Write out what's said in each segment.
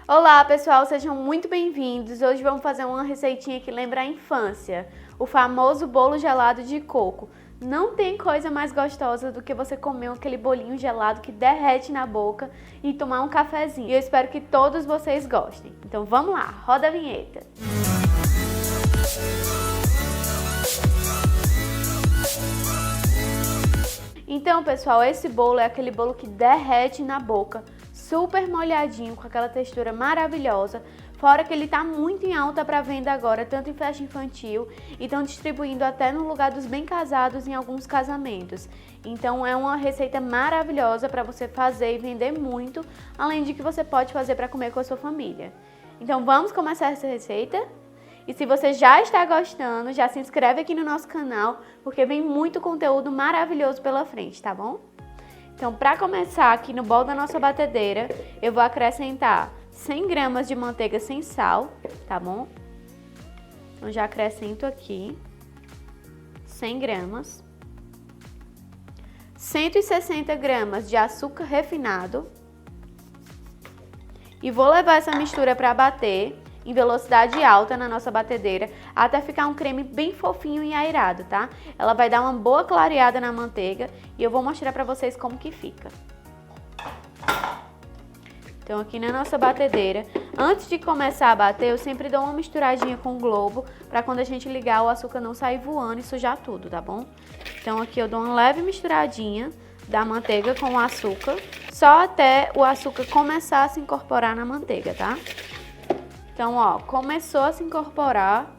Olá pessoal, sejam muito bem-vindos. Hoje vamos fazer uma receitinha que lembra a infância, o famoso bolo gelado de coco. Não tem coisa mais gostosa do que você comer aquele bolinho gelado que derrete na boca e tomar um cafezinho. E eu espero que todos vocês gostem. Então vamos lá, roda a vinheta. Então pessoal, esse bolo é aquele bolo que derrete na boca, super molhadinho, com aquela textura maravilhosa, fora que ele tá muito em alta para venda agora, tanto em festa infantil e estão distribuindo até no lugar dos bem casados em alguns casamentos. Então é uma receita maravilhosa para você fazer e vender muito, além de que você pode fazer para comer com a sua família. Então vamos começar essa receita? E se você já está gostando, já se inscreve aqui no nosso canal, porque vem muito conteúdo maravilhoso pela frente, tá bom? Então, para começar, aqui no bol da nossa batedeira, eu vou acrescentar 100 gramas de manteiga sem sal, tá bom? Então, já acrescento aqui 100 gramas. 160 gramas de açúcar refinado. E vou levar essa mistura para bater em velocidade alta na nossa batedeira, até ficar um creme bem fofinho e aerado, tá? Ela vai dar uma boa clareada na manteiga e eu vou mostrar pra vocês como que fica. Então aqui na nossa batedeira, antes de começar a bater, eu sempre dou uma misturadinha com o globo, pra quando a gente ligar o açúcar não sair voando e sujar tudo, tá bom? Então aqui eu dou uma leve misturadinha da manteiga com o açúcar, só até o açúcar começar a se incorporar na manteiga, tá? Então, ó, começou a se incorporar,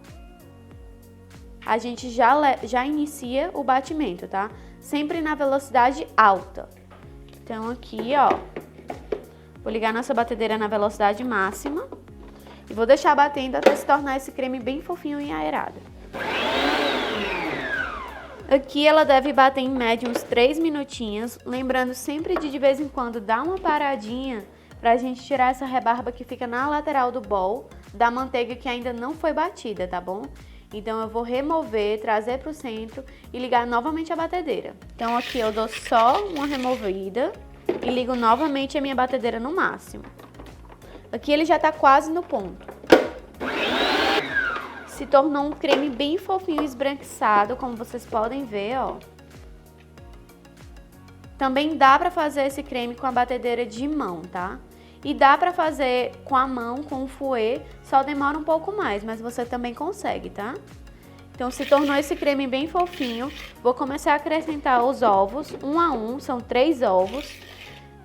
a gente já inicia o batimento, tá? Sempre na velocidade alta. Então, aqui, ó, vou ligar nossa batedeira na velocidade máxima e vou deixar batendo até se tornar esse creme bem fofinho e aerado. Aqui ela deve bater em média uns 3 minutinhos, lembrando sempre de vez em quando dar uma paradinha pra gente tirar essa rebarba que fica na lateral do bol da manteiga que ainda não foi batida, tá bom? Então eu vou remover, trazer pro centro e ligar novamente a batedeira. Então aqui eu dou só uma removida e ligo novamente a minha batedeira no máximo. Aqui ele já tá quase no ponto. Se tornou um creme bem fofinho e esbranquiçado, como vocês podem ver, ó. Também dá pra fazer esse creme com a batedeira de mão, tá? E dá pra fazer com a mão, com o fouet, só demora um pouco mais, mas você também consegue, tá? Então, se tornou esse creme bem fofinho, vou começar a acrescentar os ovos, um a um, são 3 ovos,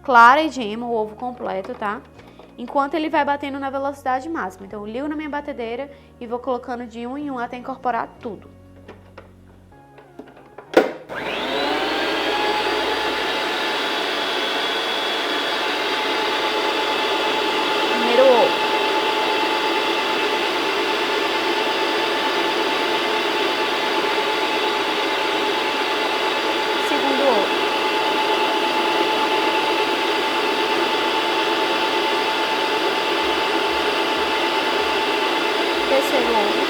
clara e gema, o ovo completo, tá? Enquanto ele vai batendo na velocidade máxima. Então, eu ligo na minha batedeira e vou colocando de um em um até incorporar tudo. Primeiro ovo. Segundo ovo. Terceiro ovo.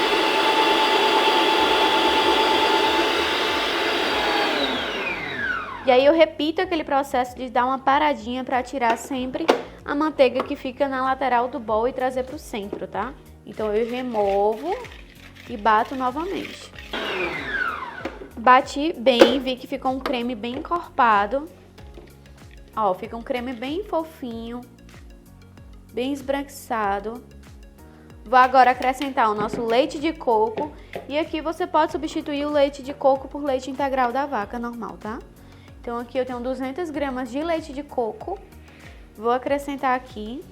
E aí eu repito aquele processo de dar uma paradinha para tirar sempre a manteiga que fica na lateral do bol e trazer para o centro, tá? Então eu removo e bato novamente. Bati bem, vi que ficou um creme bem encorpado. Ó, fica um creme bem fofinho, bem esbranquiçado. Vou agora acrescentar o nosso leite de coco. E aqui você pode substituir o leite de coco por leite integral da vaca normal, tá? Então aqui eu tenho 200 gramas de leite de coco. Vou acrescentar aqui.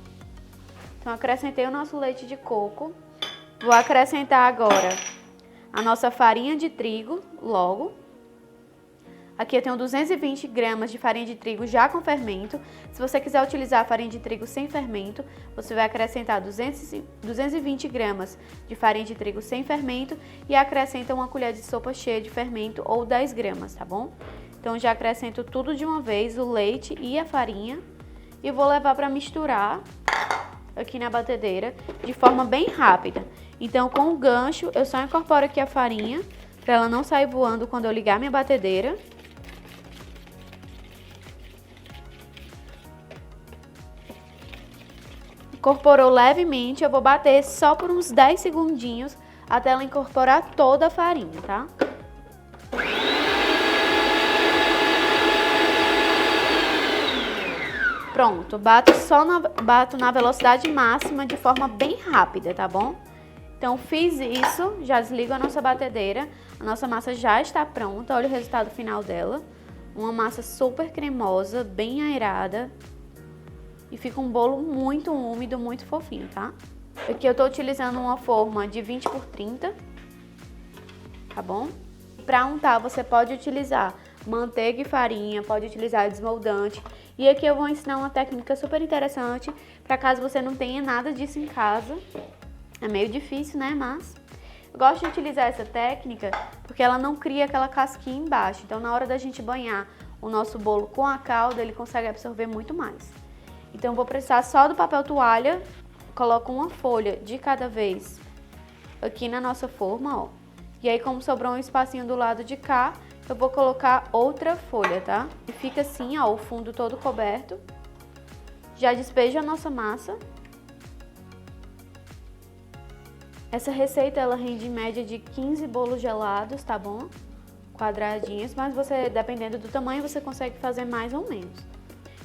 Então acrescentei o nosso leite de coco. Vou acrescentar agora a nossa farinha de trigo, logo. Aqui eu tenho 220 gramas de farinha de trigo já com fermento. Se você quiser utilizar a farinha de trigo sem fermento, você vai acrescentar 220 gramas de farinha de trigo sem fermento e acrescenta uma colher de sopa cheia de fermento ou 10 gramas, tá bom? Então já acrescento tudo de uma vez, o leite e a farinha, e vou levar para misturar aqui na batedeira de forma bem rápida. Então com o gancho eu só incorporo aqui a farinha para ela não sair voando quando eu ligar minha batedeira. Incorporou levemente, eu vou bater só por uns 10 segundinhos até ela incorporar toda a farinha, tá? Pronto, bato na velocidade máxima de forma bem rápida, tá bom? Então, fiz isso, já desligo a nossa batedeira. A nossa massa já está pronta, olha o resultado final dela. Uma massa super cremosa, bem aerada. E fica um bolo muito úmido, muito fofinho, tá? Aqui eu tô utilizando uma forma de 20 por 30, tá bom? Para untar, você pode utilizar manteiga e farinha, pode utilizar desmoldante. E aqui eu vou ensinar uma técnica super interessante para caso você não tenha nada disso em casa. É meio difícil, né? Mas eu gosto de utilizar essa técnica porque ela não cria aquela casquinha embaixo. Então, na hora da gente banhar o nosso bolo com a calda, ele consegue absorver muito mais. Então, eu vou precisar só do papel toalha. Coloco uma folha de cada vez aqui na nossa forma, ó. E aí, como sobrou um espacinho do lado de cá, eu vou colocar outra folha, tá? E fica assim, ó, o fundo todo coberto. Já despejo a nossa massa. Essa receita, ela rende em média de 15 bolos gelados, tá bom? Quadradinhos, mas você, dependendo do tamanho, você consegue fazer mais ou menos.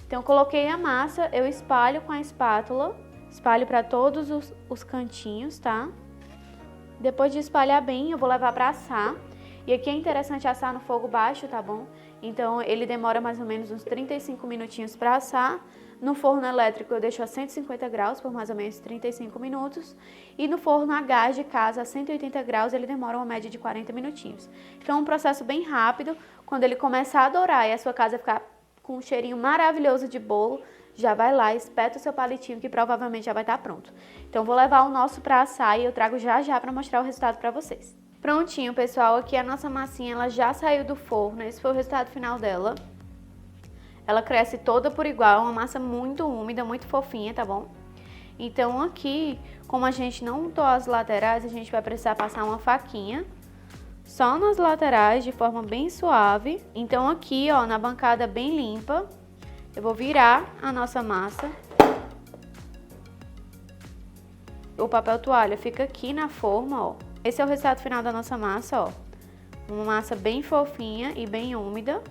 Então, coloquei a massa, eu espalho com a espátula, espalho para todos os cantinhos, tá? Depois de espalhar bem, eu vou levar para assar. E aqui é interessante assar no fogo baixo, tá bom? Então, ele demora mais ou menos uns 35 minutinhos para assar. No forno elétrico, eu deixo a 150 graus por mais ou menos 35 minutos. E no forno a gás de casa, a 180 graus, ele demora uma média de 40 minutinhos. Então, é um processo bem rápido. Quando ele começar a dourar e a sua casa ficar com um cheirinho maravilhoso de bolo, já vai lá, espeta o seu palitinho que provavelmente já vai estar pronto. Então, vou levar o nosso para assar e eu trago já para mostrar o resultado para vocês. Prontinho, pessoal, aqui a nossa massinha, ela já saiu do forno, esse foi o resultado final dela. Ela cresce toda por igual, é uma massa muito úmida, muito fofinha, tá bom? Então aqui, como a gente não untou as laterais, a gente vai precisar passar uma faquinha só nas laterais, de forma bem suave. Então aqui, ó, na bancada bem limpa, eu vou virar a nossa massa. O papel toalha fica aqui na forma, ó. Esse é o resultado final da nossa massa, ó. Uma massa bem fofinha e bem úmida.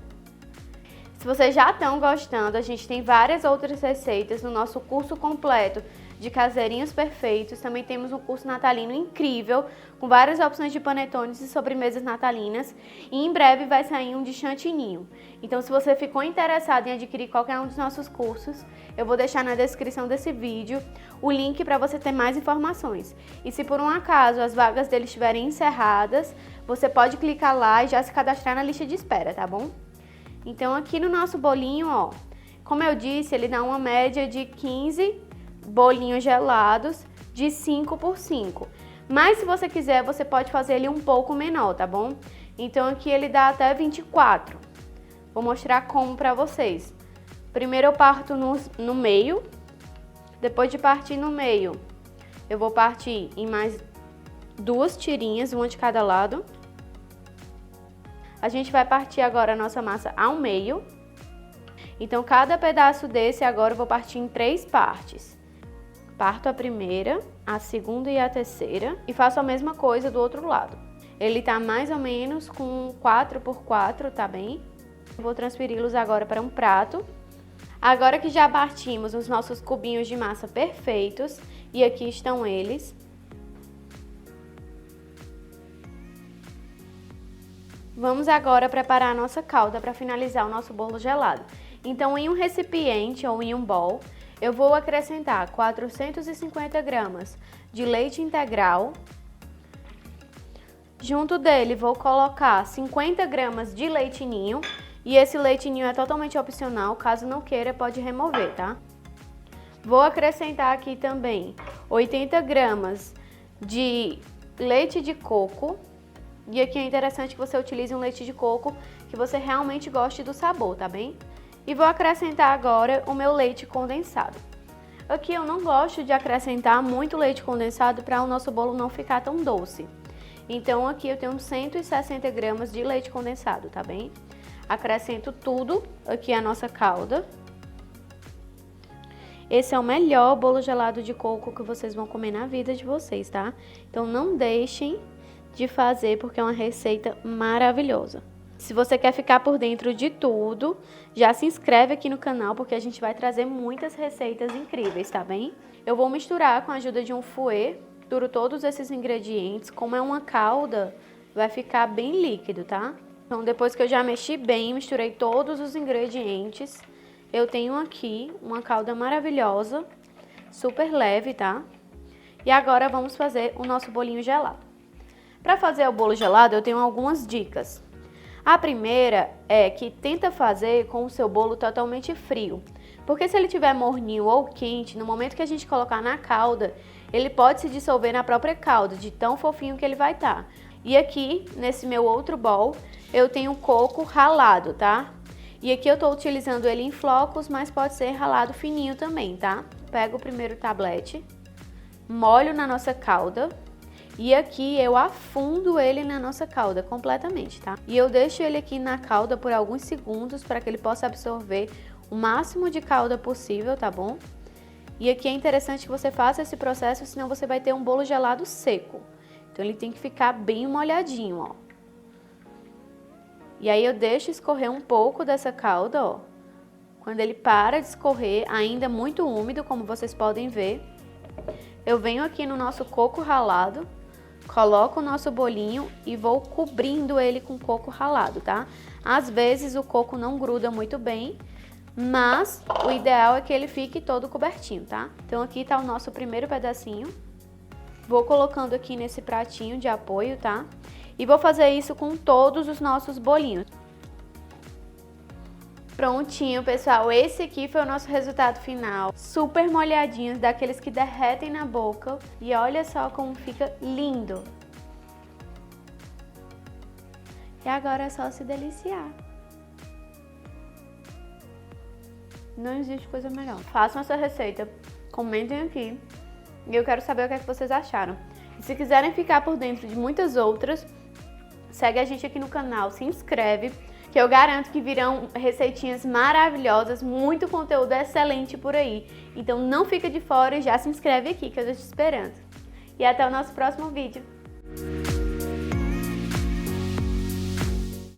Se vocês já estão gostando, a gente tem várias outras receitas no nosso curso completo de caseirinhos perfeitos. Também temos um curso natalino incrível, com várias opções de panetones e sobremesas natalinas. E em breve vai sair um de chantininho. Então, se você ficou interessado em adquirir qualquer um dos nossos cursos, eu vou deixar na descrição desse vídeo o link para você ter mais informações. E se por um acaso as vagas deles estiverem encerradas, você pode clicar lá e já se cadastrar na lista de espera, tá bom? Então, aqui no nosso bolinho, ó, como eu disse, ele dá uma média de 15 bolinhos gelados de 5 por 5. Mas se você quiser, você pode fazer ele um pouco menor, tá bom? Então, aqui ele dá até 24. Vou mostrar como pra vocês. Primeiro eu parto no meio. Depois de partir no meio, eu vou partir em mais 2 tirinhas, uma de cada lado. A gente vai partir agora a nossa massa ao meio. Então, cada pedaço desse agora eu vou partir em 3 partes. Parto a primeira, a segunda e a terceira e faço a mesma coisa do outro lado. Ele tá mais ou menos com 4 por 4, tá bem? Vou transferi-los agora para um prato. Agora que já partimos os nossos cubinhos de massa perfeitos, e aqui estão eles. Vamos agora preparar a nossa calda para finalizar o nosso bolo gelado. Então, em um recipiente ou em um bowl, eu vou acrescentar 450 gramas de leite integral. Junto dele, vou colocar 50 gramas de leite ninho. E esse leite ninho é totalmente opcional, caso não queira, pode remover, tá? Vou acrescentar aqui também 80 gramas de leite de coco. E aqui é interessante que você utilize um leite de coco que você realmente goste do sabor, tá bem? E vou acrescentar agora o meu leite condensado. Aqui eu não gosto de acrescentar muito leite condensado para o nosso bolo não ficar tão doce. Então aqui eu tenho 160 gramas de leite condensado, tá bem? Acrescento tudo aqui a nossa calda. esse é o melhor bolo gelado de coco que vocês vão comer na vida de vocês, tá? Então não deixem de fazer porque é uma receita maravilhosa. Se você quer ficar por dentro de tudo, já se inscreve aqui no canal porque a gente vai trazer muitas receitas incríveis, tá bem? Eu vou misturar com a ajuda de um fouet, misturo todos esses ingredientes. Como é uma calda, vai ficar bem líquido, tá? Então depois que eu já mexi bem, misturei todos os ingredientes, eu tenho aqui uma calda maravilhosa, super leve, tá? E agora vamos fazer o nosso bolinho gelado. Para fazer o bolo gelado, eu tenho algumas dicas. A primeira é que tenta fazer com o seu bolo totalmente frio. Porque se ele tiver morninho ou quente, no momento que a gente colocar na calda, ele pode se dissolver na própria calda, de tão fofinho que ele vai estar. E aqui, nesse meu outro bowl, eu tenho coco ralado, tá? E aqui eu tô utilizando ele em flocos, mas pode ser ralado fininho também, tá? Pego o primeiro tablete, molho na nossa calda. E aqui eu afundo ele na nossa calda completamente, tá? E eu deixo ele aqui na calda por alguns segundos para que ele possa absorver o máximo de calda possível, tá bom? E aqui é interessante que você faça esse processo, senão você vai ter um bolo gelado seco. Então ele tem que ficar bem molhadinho, ó. E aí eu deixo escorrer um pouco dessa calda, ó. Quando ele para de escorrer, ainda muito úmido, como vocês podem ver, eu venho aqui no nosso coco ralado, coloco o nosso bolinho e vou cobrindo ele com coco ralado, tá? Às vezes o coco não gruda muito bem, mas o ideal é que ele fique todo cobertinho, tá? Então aqui tá o nosso primeiro pedacinho. Vou colocando aqui nesse pratinho de apoio, tá? E vou fazer isso com todos os nossos bolinhos. Prontinho, pessoal, esse aqui foi o nosso resultado final. Super molhadinhos, daqueles que derretem na boca. E olha só como fica lindo. E agora é só se deliciar. Não existe coisa melhor. Façam essa receita, comentem aqui. E eu quero saber o que é que vocês acharam. E se quiserem ficar por dentro de muitas outras, segue a gente aqui no canal, se inscreve, que eu garanto que virão receitinhas maravilhosas, muito conteúdo excelente por aí. Então não fica de fora e já se inscreve aqui que eu tô te esperando. E até o nosso próximo vídeo.